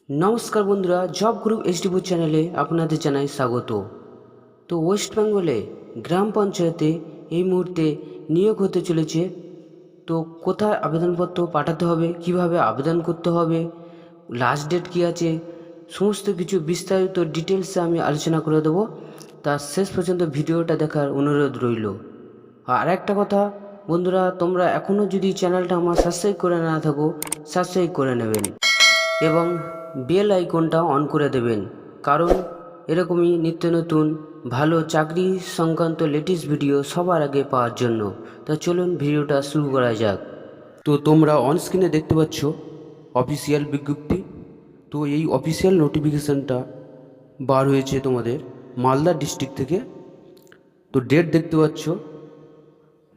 নমস্কার বন্ধুরা, job group HD চ্যানেলে আপনাদের জানাই স্বাগত। তো ওয়েস্ট বেঙ্গলে গ্রাম পঞ্চায়েতে এই মুহূর্তে নিয়োগ হতে চলেছে। তো কোথায় আবেদনপত্র পাঠাতে হবে, কিভাবে আবেদন করতে হবে, লাস্ট ডেট কী আছে, সমস্ত কিছু বিস্তারিত ডিটেলসে আমি আলোচনা করে দেবো। তার শেষ পর্যন্ত ভিডিওটা দেখার অনুরোধ রইল। আর একটা কথা বন্ধুরা, তোমরা এখনও যদি চ্যানেলটা আমার সাবস্ক্রাইব করে না থাকো, সাবস্ক্রাইব করে নেবেন এবং বেল আইকনটা অন করে দেবেন, কারণ এরকমই নিত্য নতুন ভালো চাকরি সংক্রান্ত লেটেস্ট ভিডিও সবার আগে পাওয়ার জন্য। তা চলুন ভিডিওটা শুরু করা যাক। তো তোমরা অন স্ক্রিনে দেখতে পাচ্ছ অফিসিয়াল বিজ্ঞপ্তি। তো এই অফিসিয়াল নোটিফিকেশানটা বার হয়েছে তোমাদের মালদা ডিস্ট্রিক্ট থেকে। তো ডেট দেখতে পাচ্ছ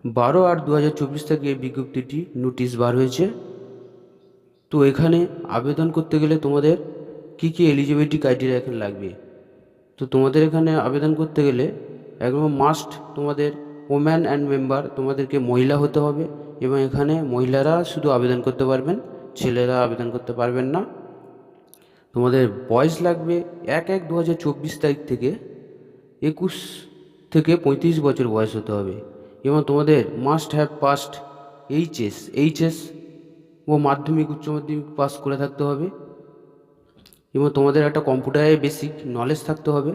12/8/2024 থেকে এই বিজ্ঞপ্তিটি নোটিশ বার হয়েছে। তো এখানে আবেদন করতে গেলে তোমাদের কি কি এলিজিবিলিটি ক্রাইটেরিয়া এখানে লাগবে। তো তোমাদের এখানে আবেদন করতে গেলে একদম মাস্ট তোমাদের ওম্যান অ্যান্ড মেম্বার, তোমাদেরকে মহিলা হতে হবে এবং এখানে মহিলারা শুধু আবেদন করতে পারবেন, ছেলেরা আবেদন করতে পারবেন না। তোমাদের বয়স লাগবে 1/1/2024 তারিখ থেকে 21 থেকে 35 বছর বয়স হতে হবে এবং তোমাদের মাস্ট হ্যাভ পাস্ট এইচএস ও মাধ্যমিক উচ্চ মাধ্যমিক পাস করে থাকতে হবে এবং তোমাদের একটা কম্পিউটারে বেসিক নলেজ থাকতে হবে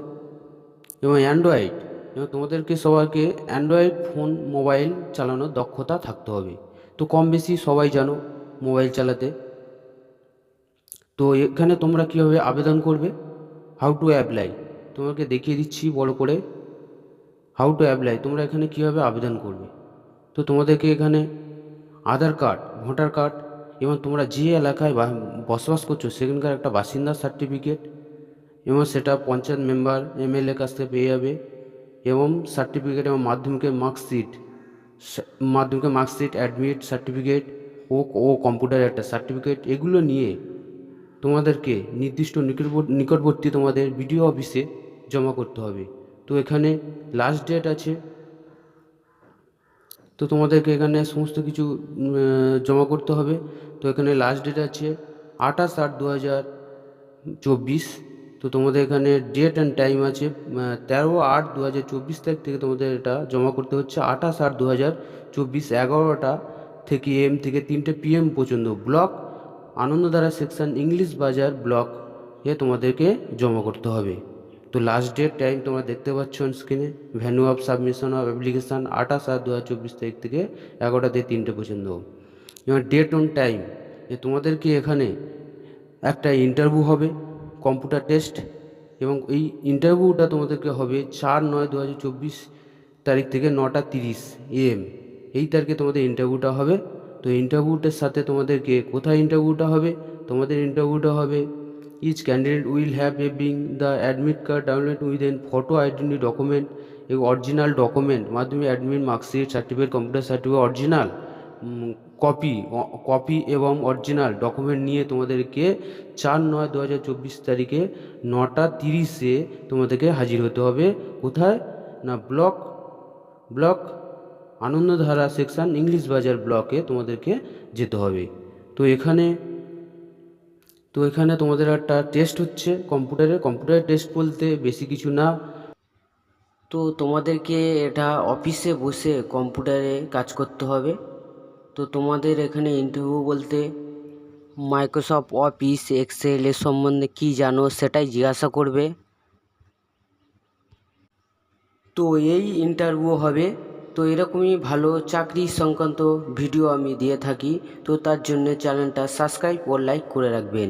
এবং অ্যান্ড্রয়েড, এবং তোমাদেরকে সবাইকে অ্যান্ড্রয়েড ফোন মোবাইল চালানোর দক্ষতা থাকতে হবে। তো কম বেশি সবাই জানো মোবাইল চালাতে। তো এখানে তোমরা কীভাবে আবেদন করবে, হাউ টু অ্যাপ্লাই, তোমাকে দেখিয়ে দিচ্ছি বড় করে। হাউ টু অ্যাপ্লাই তোমরা এখানে কীভাবে আবেদন করবে। তো তোমাদেরকে এখানে আধার কার্ড, ভোটার কার্ড এবং তোমরা যে এলাকায় বসবাস করছো সেখানকার একটা বাসিন্দার সার্টিফিকেট এবং সেটা পঞ্চায়েত মেম্বার এমএলএ কাছ থেকে পেয়ে যাবে এবং সার্টিফিকেট এবং মাধ্যমিকের মার্কশিট অ্যাডমিট সার্টিফিকেট ও কম্পিউটারের একটা সার্টিফিকেট, এগুলো নিয়ে তোমাদেরকে নির্দিষ্ট নিকটবর্তী তোমাদের বিডিও অফিসে জমা করতে হবে। তো এখানে লাস্ট ডেট আছে। তো তোমাদেরকে এখানে সমস্ত কিছু জমা করতে হবে। তো এখানে লাস্ট ডেট আছে 28/8/2024। তো তোমাদের এখানে ডেট অ্যান্ড টাইম আছে 13/8/2024 তারিখ থেকে তোমাদের এটা জমা করতে হচ্ছে 28/8/2024 11টা থেকে এম থেকে 3টে PM পর্যন্ত ব্লক আনন্দধারা সেকশন ইংলিশ বাজার ব্লক তোমাদেরকে জমা করতে হবে। তো লাস্ট ডেট টাইম তোমরা দেখতে পাচ্ছ অন স্ক্রিনে। Venue of submission of application 28/8/2024 তারিখ থেকে 11টা থেকে 3টে পর্যন্ত। এবং ডেট অন টাইম তোমাদেরকে এখানে একটা ইন্টারভিউ হবে, কম্পিউটার টেস্ট, এবং এই ইন্টারভিউটা তোমাদেরকে হবে 4/9/2024 তারিখ থেকে 9:30 AM এই তারিখে তোমাদের ইন্টারভিউটা হবে। তো ইন্টারভিউটার সাথে তোমাদেরকে কোথায় ইন্টারভিউটা হবে, তোমাদের ইন্টারভিউটা হবে each candidate will have having the admit card download with an photo identity document, এই original document Madhyamik admit marksheet certificate computer certificate original copy এবং অরিজিনাল ডকুমেন্ট নিয়ে তোমাদেরকে 4/9/2024 তারিখে 9:30 তোমাদেরকে হাজির হতে হবে। কোথায় না ব্লক আনন্দধারা সেকশন ইংলিশ বাজার ব্লকে তোমাদেরকে যেতে হবে। তো এখানে তোমাদের একটা টেস্ট হচ্ছে কম্পিউটারের টেস্ট বলতে বেশি কিছু না। তো তোমাদেরকে এটা অফিসে বসে কম্পিউটারে কাজ করতে হবে। তো তোমাদের এখানে ইন্টারভিউ বলতে মাইক্রোসফট অফিস এক্সেল এর সম্বন্ধে কী জানো সেটাই জিজ্ঞাসা করবে। তো এই ইন্টারভিউ হবে। তো এরকমই ভালো চাকরি সংক্রান্ত ভিডিও আমি দিয়ে থাকি। তো তার জন্য চ্যানেলটা সাবস্ক্রাইব ও লাইক করে রাখবেন।